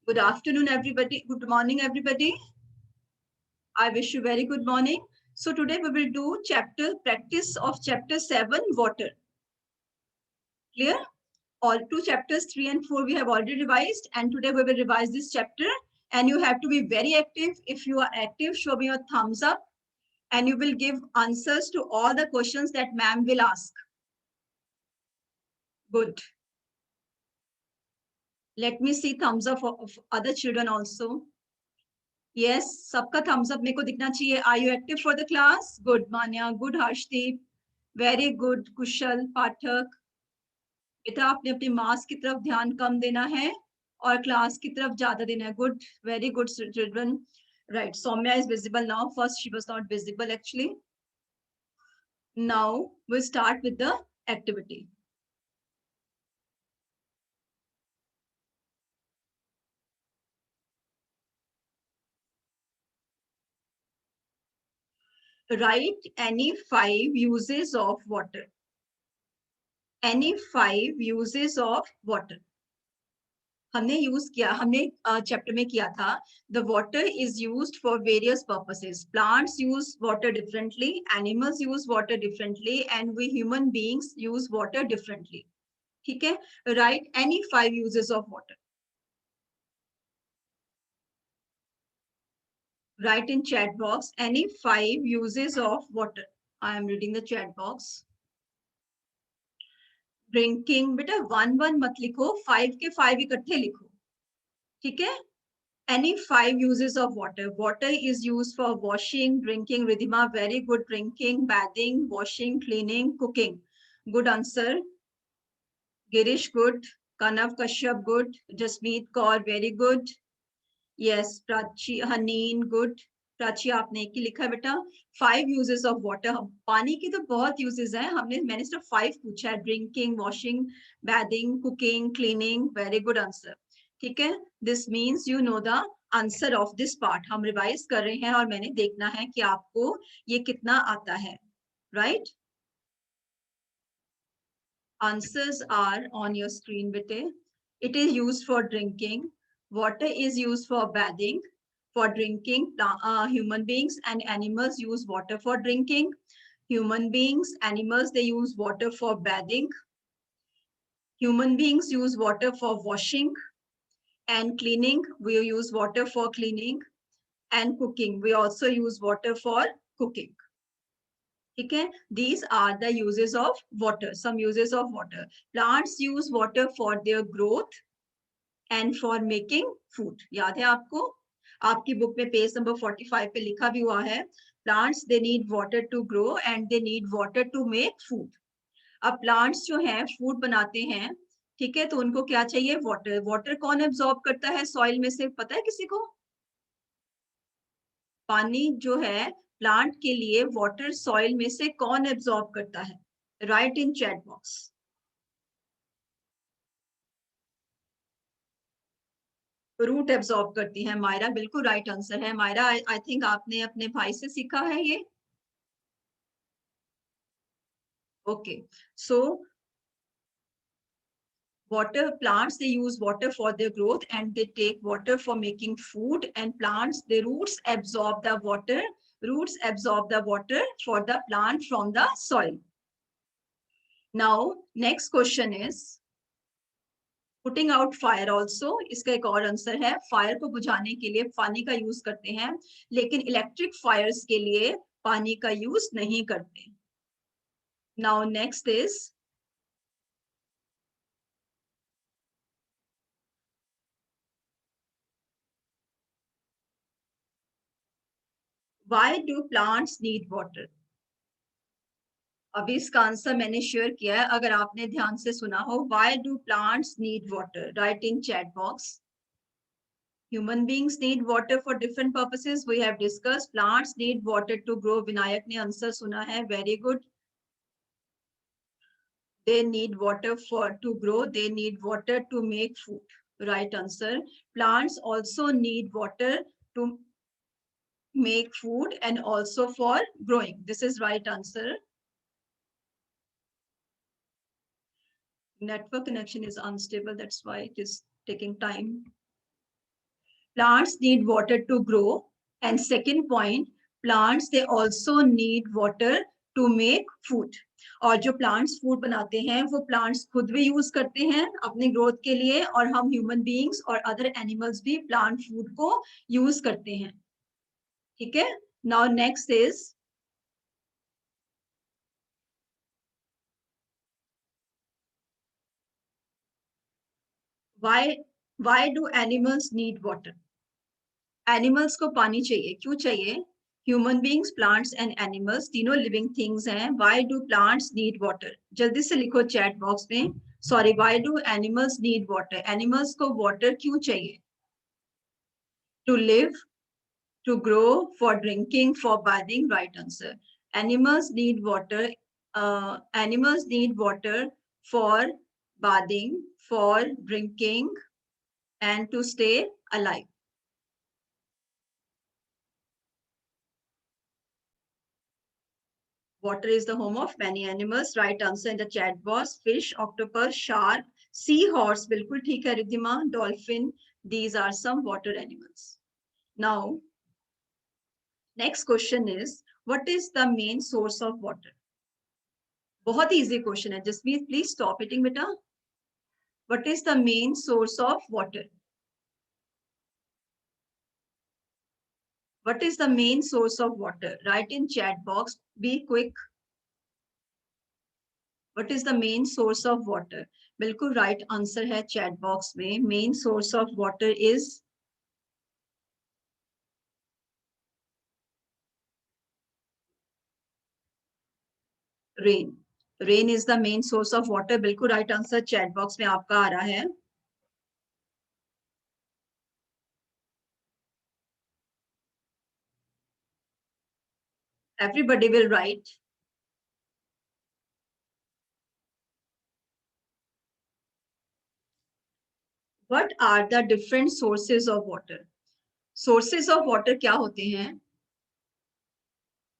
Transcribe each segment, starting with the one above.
Good afternoon, everybody. Good morning, everybody. I wish you very good morning. So today we will do practice of chapter 7, water. Clear? All two chapters 3 and 4 we have already revised, and today we will revise this chapter. And you have to be very active. If you are active, show me your thumbs up, and you will give answers to all the questions that ma'am will ask. Good. Let me see thumbs up of other children also. Yes, सबका thumbs up मेरे को दिखना चाहिए. Are you active for the class? Good, Manya. Good, Harshdeep. Very good, कुशल पाठक. बेटा आपने अपनी marks की तरफ ध्यान कम देना है और क्लास की तरफ ज्यादा देना है. Good, very good, children. Right, Soumya is visible now. First, she was not visible actually. Now we'll start with the activity. Write any 5 uses of water. Any 5 uses of water. हमने use किया, हमने chapter में किया था, the water is used for various purposes. Plants use water differently, animals use water differently, and we human beings use water differently. ठीक है, right any 5 uses of water. Write in chat box any 5 uses of water. I am reading the chat box. Drinking, बेटा 1 1 मत लिखो, 5 के 5 इकट्ठे लिखो. ठीक है. Any 5 uses of water. Water is used for washing, drinking. Ridhima, very good. Drinking, bathing, washing, cleaning, cooking. Good answer. Girish, good. Kanav Kashyap, good. Jasmeet Kaur, very good. Yes, Prachi, Haneen, good. Prachi आपने एक ही लिखा है बेटा. 5 uses of water. पानी की तो बहुत uses हैं, मैंने सिर्फ 5 पूछा है. Drinking, washing, bathing, cooking, cleaning. Very good answer. ठीक है, this means you know the answer of this part. हम रिवाइज कर रहे हैं और मैंने देखना है कि आपको ये कितना आता है. Right, answers are on your screen बेटे. It is used for drinking. Water is used for bathing. For drinking, human beings and animals use water for drinking. Human beings, animals, they use water for bathing. Human beings use water for washing and cleaning. We use water for cleaning and cooking. We also use water for cooking. Okay, these are the uses of water. Some uses of water. Plants use water for their growth and for making food. याद है आपको? आपकी book में page number 45 पे लिखा भी हुआ है, plants they need water to grow and they need water to make food. अब प्लांट्स जो हैं फूड बनाते हैं, ठीक है, तो उनको क्या चाहिए? वाटर. वाटर कौन एब्जॉर्ब करता है सॉइल में से, पता है किसी को? पानी जो है प्लांट के लिए वाटर सॉइल में से कौन एब्जॉर्ब करता है? Write in chat box. Root absorb करती है. मायरा, बिल्कुल राइट आंसर है. मायरा, आई थिंक आपने अपने भाई से सीखा है ये. Okay, so water, plants, they use water for their growth and they take water for making food. And plants, the roots absorb the water. Roots absorb the water for the plant from the soil. Now next question is putting out fire also. इसका एक और answer है. Fire को बुझाने के लिए पानी का यूज करते हैं, लेकिन इलेक्ट्रिक फायर्स के लिए पानी का यूज नहीं करते. Now next is why do plants need water? अभी इसका आंसर मैंने शेयर किया है, अगर आपने ध्यान से सुना हो. Why do plants need water? Write in chat box. Human beings need water for different purposes. We have discussed. Plants need water to grow. Vinayak ने आंसर सुना है. Very good. They need water for to grow. They need water to make food. Right answer. Plants also need water to make food and also for growing. This is right answer. Network connection is unstable. That's why it is taking time. plants need water to grow, and second point, plants they also need water to make food. और जो plants food बनाते हैं वो plants खुद भी use करते हैं अपनी ग्रोथ के लिए, और हम ह्यूमन बीइंग्स और अदर एनिमल्स भी प्लांट फूड को यूज करते हैं. ठीक है. Now next is why do animals need water? Animals को पानी चाहिए. क्यों चाहिए? Human beings, plants and animals तीनों लिविंग थिंग्स हैं. Why do plants need water? जल्दी से लिखो चैट बॉक्स में. Sorry, why do animals need water? Animals को वाटर क्यों चाहिए? To live, to grow, for drinking, for bathing. Right answer. Animals need water. Animals need water for bathing, for drinking, and to stay alive. Water is the home of many animals. Right answer in the chat box. Fish, octopus, shark, seahorse. बिल्कुल ठीक है Riddhima. Dolphin. These are some water animals. Now, next question is, what is the main source of water? बहुत easy question है. Jasmeet, please stop eating, beta. What is the main source of water? What is the main source of water? Write in chat box. Be quick. What is the main source of water? बिल्कुल right answer है chat box में. Main source of water is rain. Rain is the main source of water. बिल्कुल right answer chat box में आपका आ रहा है. Everybody will write. What are the different sources of water? Sources of water क्या होते हैं?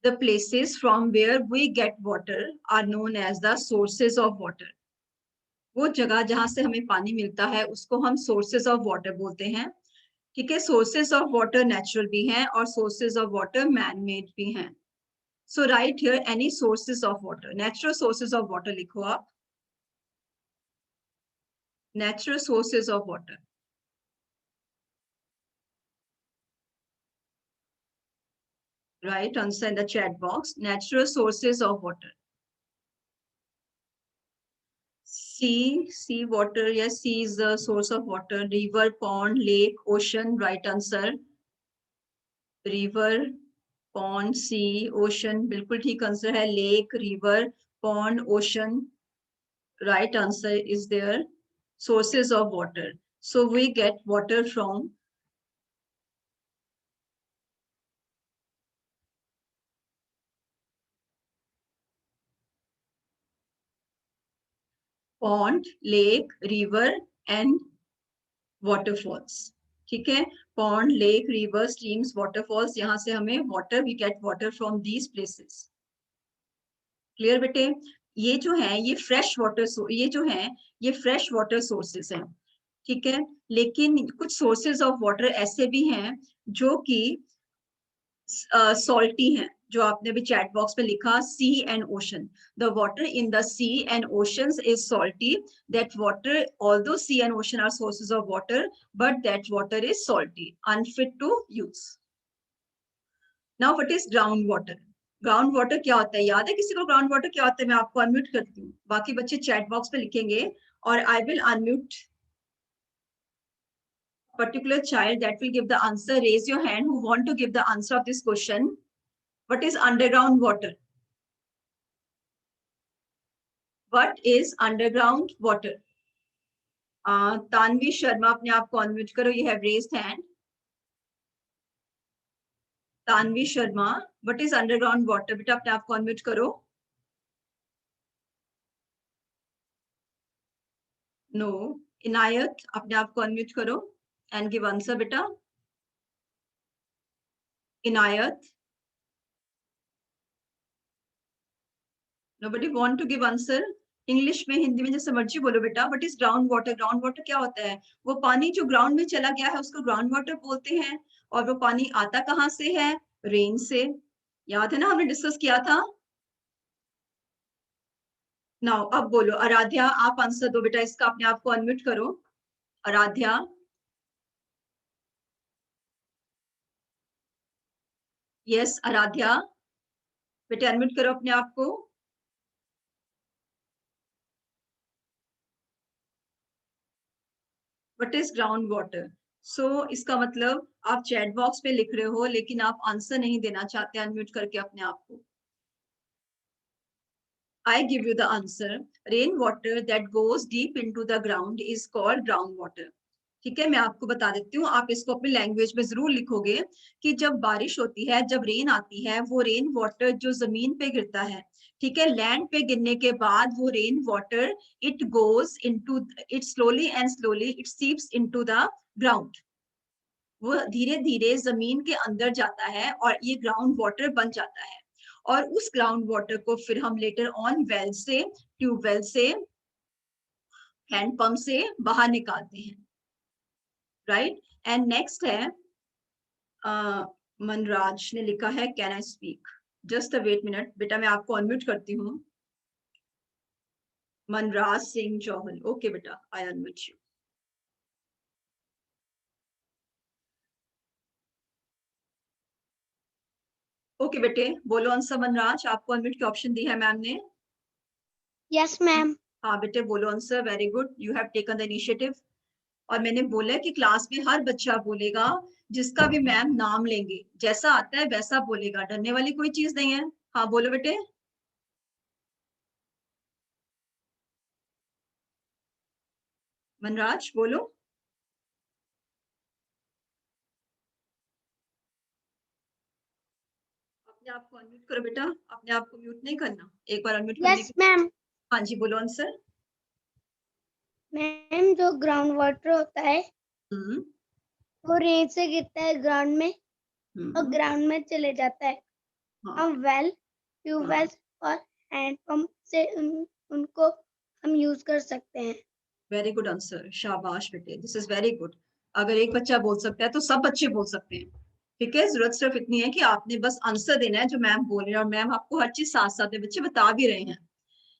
The places from where we get water are known as the sources of water. वो जगह जहां से हमें पानी मिलता है उसको हम sources of water बोलते हैं. ठीक है. Sources of water natural भी हैं और sources of water man-made भी हैं. So write here any sources of water. Natural sources of water लिखो आप. Natural sources of water. Right answer in the chat box. Natural sources of water. Sea water. Yes, sea is the source of water. River, pond, lake, ocean. Right answer. River, pond, sea, ocean. बिल्कुल ठीक answer है. Lake, river, pond, ocean. Right answer is there. Sources of water. So we get water from pond, lake, river and waterfalls. ठीक है. Pond, lake, river, streams, waterfalls. यहाँ से हमें water, we get water from these places. Clear बेटे? ये जो है ये फ्रेश वाटर, ये जो है ये फ्रेश वाटर सोर्सेस हैं. ठीक है. लेकिन कुछ सोर्सेज ऑफ वाटर ऐसे भी हैं जो कि सॉल्टी हैं. जो आपने अभी चैट बॉक्स में लिखा, sea and ocean. The water in the sea and oceans is salty. That water, although sea and ocean are sources of water, but that water is salty, unfit to use. Now what is ground water? Ground water क्या होता है? याद है किसी को ground water क्या होता है? मैं आपको अनम्यूट करती हूँ. बाकी बच्चे चैट बॉक्स पे लिखेंगे और I will unmute particular child that will give the answer. Raise your hand who want to give the answer of this question. What is underground water? What is underground water? Tanvi Sharma, अपने आप को unmute करो. You have raised hand. Tanvi Sharma, what is underground water? बेटा अपने आप को unmute करो. No. Inayat, अपने आप को unmute करो and give answer बेटा. Inayat. Nobody want to give answer? English में, हिंदी में, जैसे मर्जी बोलो बेटा। What is ground water? Ground water क्या होता है? वो पानी जो ग्राउंड में चला गया है उसको ग्राउंड वाटर बोलते हैं। और वो पानी आता कहाँ से है? रेन से। याद है ना, हमने डिस्कस किया था। नाउ अब बोलो आराध्या, आप आंसर दो बेटा इसका, अपने आप को अनम्यूट करो। आराध्या। यस आराध्या, बेटे अनम्यूट करो अपने आप को। What is ground water? So इसका मतलब आप चैट बॉक्स में लिख रहे हो लेकिन आप आंसर नहीं देना चाहते अनम्यूट करके अपने आप को। I give you the answer. Rain water that goes deep into the ground is called ground water. ठीक है, मैं आपको बता देती हूँ, आप इसको अपनी लैंग्वेज में जरूर लिखोगे कि जब बारिश होती है, जब रेन आती है, वो रेन वाटर जो जमीन पे गिरता है, ठीक है, लैंड पे गिरने के बाद वो rain water it goes into, it slowly and slowly it seeps into the ground. वो धीरे धीरे जमीन के अंदर जाता है और ये ग्राउंड वाटर बन जाता है। और उस ग्राउंड वाटर को फिर हम लेटर ऑन वेल से, ट्यूबवेल से, हैंडपंप से बाहर निकालते हैं। राइट। एंड नेक्स्ट है मनराज ने लिखा है can I speak? Just wait minute बेटा, मैं आपको अनम्यूट करती हूँ। मनराज सिंह चौहल, ओके बेटा, आई अनम्यूट यू। ओके बेटे बोलो आंसर। मनराज, आपको अनम्यूट की ऑप्शन दी है मैम ने। Yes ma'am. हाँ बेटे बोलो answer, very good, you have taken the initiative. और मैंने बोला कि क्लास में हर बच्चा बोलेगा, जिसका भी मैम नाम लेंगे, जैसा आता है वैसा बोलेगा, डरने वाली कोई चीज नहीं है। हाँ बोलो बेटे। मनराज बोलो। अपने आप को अनम्यूट करो बेटा, अपने आप को म्यूट नहीं करना, एक बार अनम्यूट करने यस के। मैम। हाँ जी बोलो आंसर। मैम जो ग्राउंड वाटर होता है हम्म वो रेन से गिरता है ग्राउंड में और हम्म ग्राउंड में चले जाता है। हाँ हम वेल, हाँ ट्यूबवेल और हैंडपंप से उनको हम यूज कर सकते हैं। वेरी गुड आंसर, शाबाश बेटे, दिस इज वेरी गुड। अगर एक बच्चा बोल सकता है तो सब बच्चे बोल सकते हैं। ठीक है, जरूरत सिर्फ इतनी है कि आपने बस आंसर देना है जो मैम बोल रहे हैं, और मैम आपको हर चीज साथ साथ में बच्चे बता भी रहे हैं।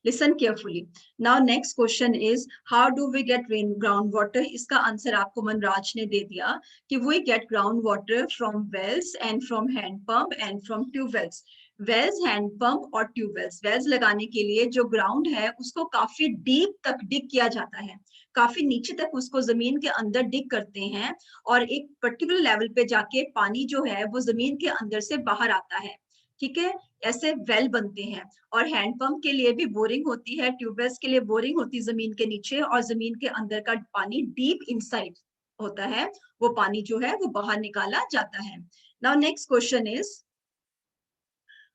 Listen carefully. Now next question is how do we get rain groundwater? इसका आंसर आपको मनराज ने दे दिया कि we get groundwater from wells and from hand pump and from tube wells. Wells, hand pump और ट्यूबवेल्स। वेल्स लगाने के लिए जो ग्राउंड है उसको काफी डीप तक डिग किया जाता है, काफी नीचे तक उसको जमीन के अंदर डिग करते हैं, और एक पर्टिकुलर लेवल पे जाके पानी जो है वो जमीन के अंदर से बाहर आता है। ठीक है, ऐसे वेल बनते हैं। और हैंडपंप के लिए भी बोरिंग होती है, ट्यूबवेल्स के लिए बोरिंग होती है जमीन के नीचे, और जमीन के अंदर का पानी डीप इनसाइड होता है, वो पानी जो है वो बाहर निकाला जाता है। Now next question is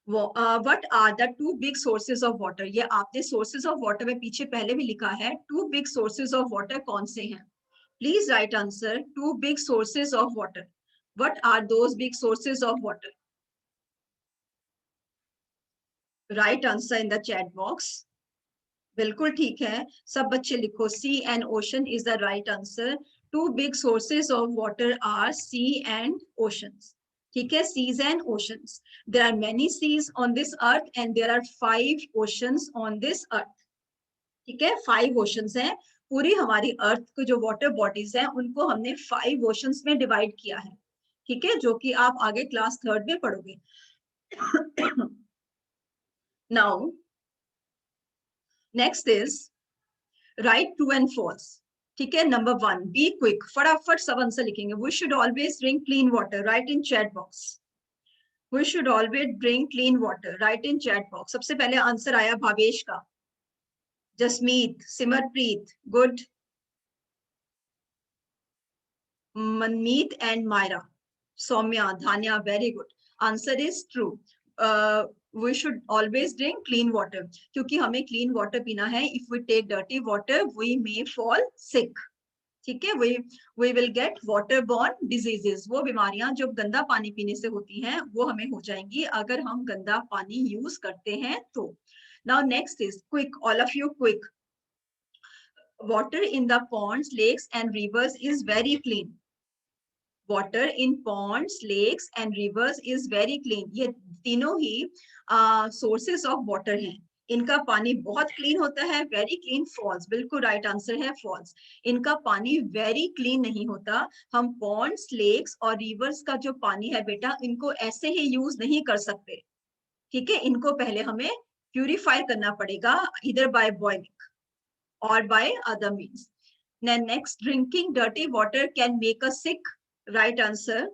what are the two big sources of water? ये आपने सोर्सेज ऑफ वाटर में पीछे पहले भी लिखा है, two big sources of water कौन से हैं? Please write answer, two big sources of water, what are those big sources of water? Write answer in the chat box. बिल्कुल ठीक है, सब बच्चे लिखो, sea and ocean is the right answer. Two big sources of water are sea and oceans. ठीक है, seas and oceans. There are many seas on this earth and there are 5 oceans on this अर्थ। ठीक है, 5 oceans हैं। पूरी हमारी अर्थ को जो water bodies हैं उनको हमने 5 ओशंस में डिवाइड किया है। ठीक है, जो कि आप आगे क्लास 3rd में पढ़ोगे। Now next is write true and false. ठीक है, नंबर 1, बी क्विक, फटाफट सब आंसर लिखेंगे। We should always drink clean water, write in chat box. We should always drink clean water, write in chat box. सबसे पहले answer आया भावेश का, Jasmeet, Simarpreet, good, Manmeet and Myra, Saumya, Dhanya, very good. Answer is true. we should always drink clean water, क्योंकि हमें clean water पीना है। if we take dirty water we may fall sick। ठीक है, we will get waterborne diseases, वो बीमारियां जो गंदा पानी पीने से होती हैं वो हमें हो जाएंगी अगर हम गंदा पानी यूज करते हैं तो। Now next is quick, all of you quick. Water in the ponds, lakes and rivers is very clean. Water in ponds, lakes and rivers is very clean. ये तीनों ही sources of water हैं. इनका पानी बहुत clean होता है. Very clean, false. बिल्कुल right answer है फॉल्स. इनका पानी वेरी क्लीन नहीं होता. हम पॉन्ड्स, लेक्स और रिवर्स का जो पानी है बेटा, इनको ऐसे ही यूज नहीं कर सकते. ठीक है, इनको पहले हमें प्यूरिफाई करना पड़ेगा, इधर by boiling or by other means. Then next, drinking dirty water can make us sick. Right answer.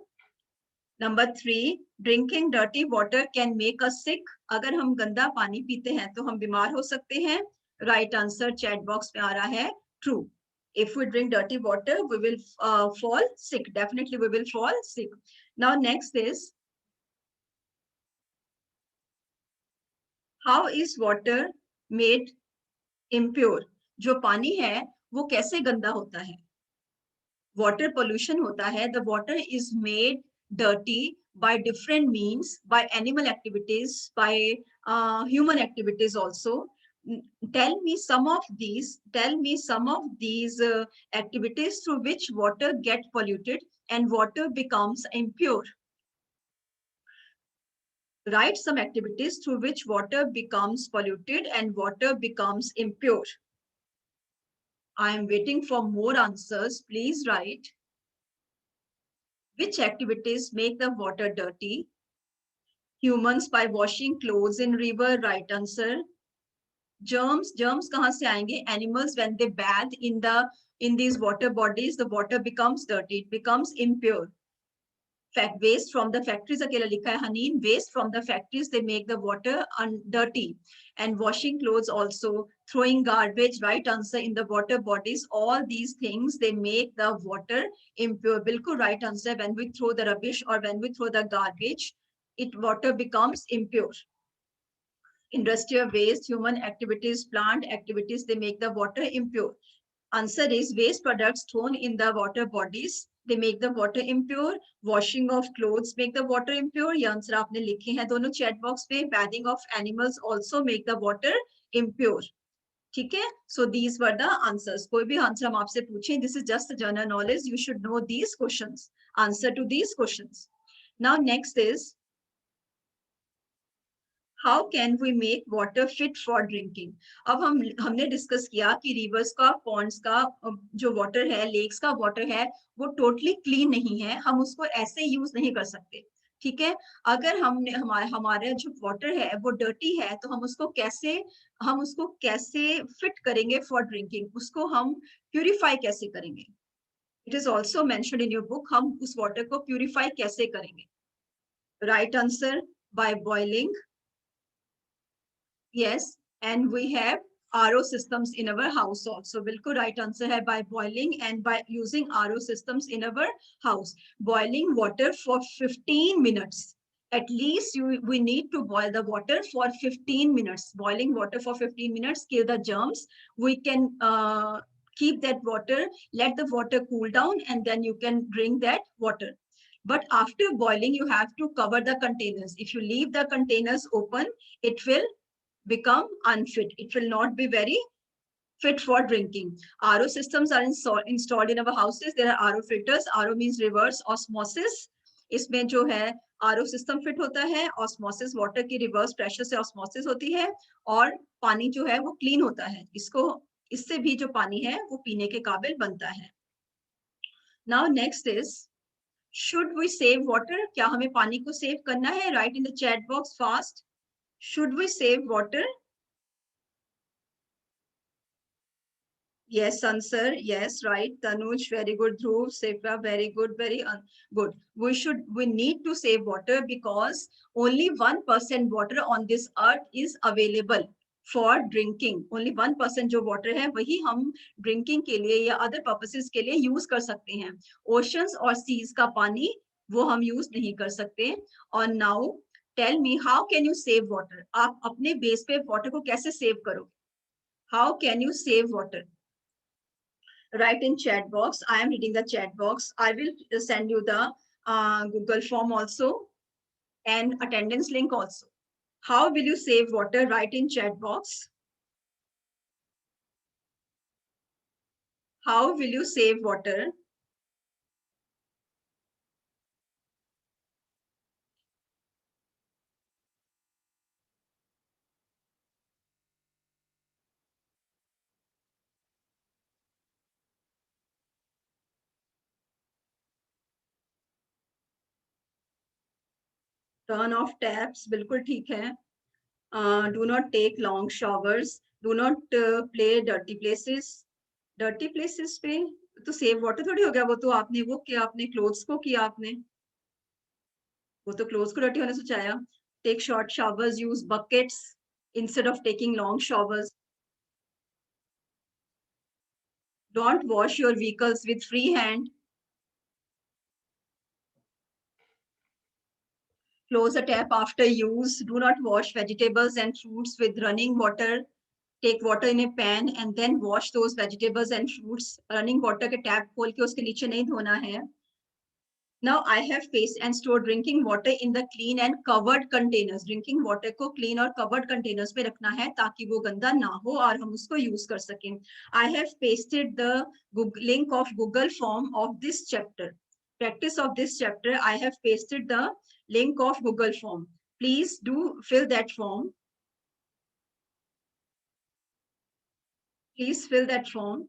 Number 3, drinking dirty water can make us sick. अगर हम गंदा पानी पीते हैं तो हम बीमार हो सकते हैं. Right answer chat box में आ रहा है true. If we drink dirty water, we will fall sick. Definitely we will fall sick. Now next is, how is water made impure? जो पानी है वो कैसे गंदा होता है? वाटर पोल्यूशन होता है. The water is made dirty by different means, by animal activities, by human activities also. Tell me some of these activities through which water get polluted and water becomes impure. Write some activities through which water becomes polluted and water becomes impure. I am waiting for more answers. Please write. Which activities make the water dirty? Humans by washing clothes in river. Right answer. Germs कहाँ से आएंगे? Animals when they bathe in these water bodies, the water becomes dirty. It becomes impure. Waste from the factories, अकेला लिखा है हनीन. Waste from the factories, they make the water dirty. And washing clothes also, throwing garbage. Right answer. In the water bodies, all these things, they make the water impure. बिल्कुल right answer. When we throw the rubbish or when we throw the garbage, water becomes impure. Industrial waste, human activities, plant activities, they make the water impure. Answer is waste products thrown in the water bodies, they make the water impure. Washing of clothes make the water impure. ये answer आपने लिखे हैं दोनों chat box पे. Bathing of animals also make the water impure. ठीक है? So these were the answers. कोई भी आंसर हम आपसे पूछें, this is just the general knowledge. You should know these questions. Answer to these questions. Now next is, how can we make water fit for drinking? अब हमने discuss किया कि reverse का, पॉन्ड्स का जो वाटर है, लेक्स का water है, वो टोटली क्लीन नहीं है. हम उसको ऐसे यूज नहीं कर सकते. ठीक है? अगर हमने हमारा जो वाटर है वो डर्टी है, तो हम उसको कैसे फिट करेंगे फॉर ड्रिंकिंग? उसको हम प्यूरिफाई कैसे करेंगे? It is also mentioned in your book. हम उस वाटर को प्यूरिफाई कैसे करेंगे? Right answer, by boiling. Yes, and we have RO systems in our house also. बिल्कुल right answer है, by boiling and by using RO systems in our house. Boiling water for 15 minutes. At least we need to boil the water for 15 minutes. Boiling water for 15 minutes, kill the germs. We can keep that water, let the water cool down, and then you can drink that water. But after boiling, you have to cover the containers. If you leave the containers open, it will become unfit. It will not be very fit for drinking. RO systems are installed in our houses. There are RO filters. RO means reverse osmosis. इसमें जो है RO system fit होता है. Osmosis, water की reverse pressure से osmosis होती है और पानी जो है वो clean होता है. इससे भी जो पानी है वो पीने के काबिल बनता है. Now next is, should we save water? क्या हमें पानी को save करना है? Write in the chat box fast. Should we save water? Yes, answer. Yes, right. Tanuj, very good. Dhruv, Sefa, very good. Very good. We need to save water because only 1% water on this earth is available for drinking. Only 1% जो water है वही हम drinking के लिए या other purposes के लिए use कर सकते हैं. Oceans और seas का पानी वो हम use नहीं कर सकते. और now tell me, how can you save water? आप अपने base पे water को कैसे save करोगे? How can you save water? Write in chat box. I am reading the chat box. I will send you the Google form also and attendance link also. How will you save water? Write in chat box. How will you save water? Turn off taps. बिल्कुल ठीक है. Do not take long showers. Do not play dirty places. Dirty places पे तो save water थोड़ी हो गया. वो तो आपने वो किया, आपने क्लोथ्स को किया आपने. वो तो क्लोथ्स को डर्टी होने से बचाया. Take short showers. Use buckets instead of taking long showers. Don't wash your vehicles with free hand. Close the tap after use. Do not wash vegetables and fruits with running water. Take water in a pan and then wash those vegetables and fruits. Running water के tap खोल के उसके नीचे नहीं धोना है. Now I have faced and stored drinking water in the clean and covered containers. Drinking water को clean और covered containers में रखना है ताकि वो गंदा ना हो और हम उसको use कर सकें. I have pasted the link of Google form of this chapter. Practice of this chapter. I have pasted the link of Google form. Please do fill that form. Please fill that form.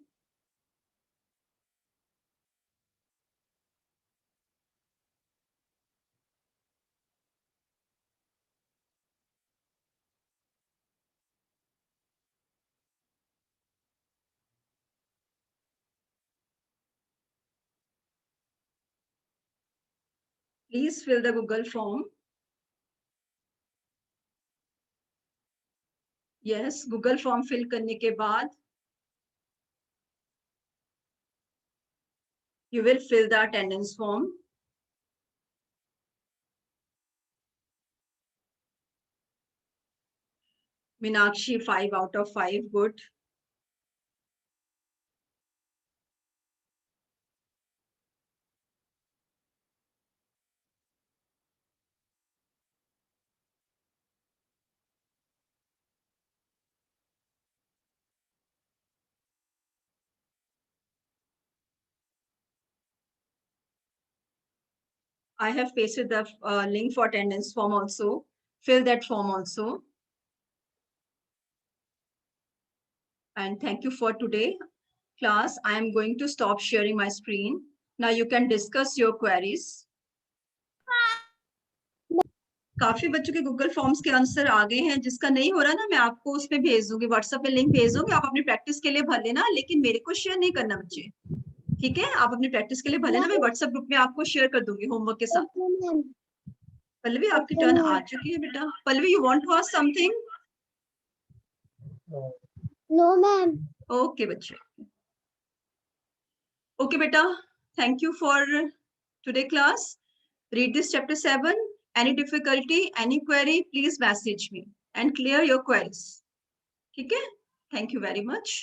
Please fill the Google form. Yes, Google form fill करने के बाद you will fill the attendance form. Meenakshi, 5 out of 5. Good. I have pasted the link for attendance form also. Fill that form also. And thank you for today. Class, I am going to stop sharing my screen. Now you can discuss your queries. काफी बच्चों के Google forms के answer आ गए हैं. जिसका नहीं हो रहा ना, मैं आपको उसमें भेज दूंगी, व्हाट्सएप पे लिंक भेज दूंगी. आप अपनी प्रैक्टिस के लिए भर लेना, लेकिन मेरे को शेयर नहीं करना बच्चे. ठीक है, आप अपनी प्रैक्टिस के लिए भर लेना. मैं व्हाट्सएप ग्रुप में आपको शेयर कर दूंगी होमवर्क के साथ. पल्लवी, आपकी टर्न आ चुकी है बेटा. Pallavi, you want to ask something? No, ma'am. Okay बच्चे. ओके बेटा, thank you for today class. Read this chapter 7. Any difficulty, any query, please message me and clear your queries. Okay? Thank you very much.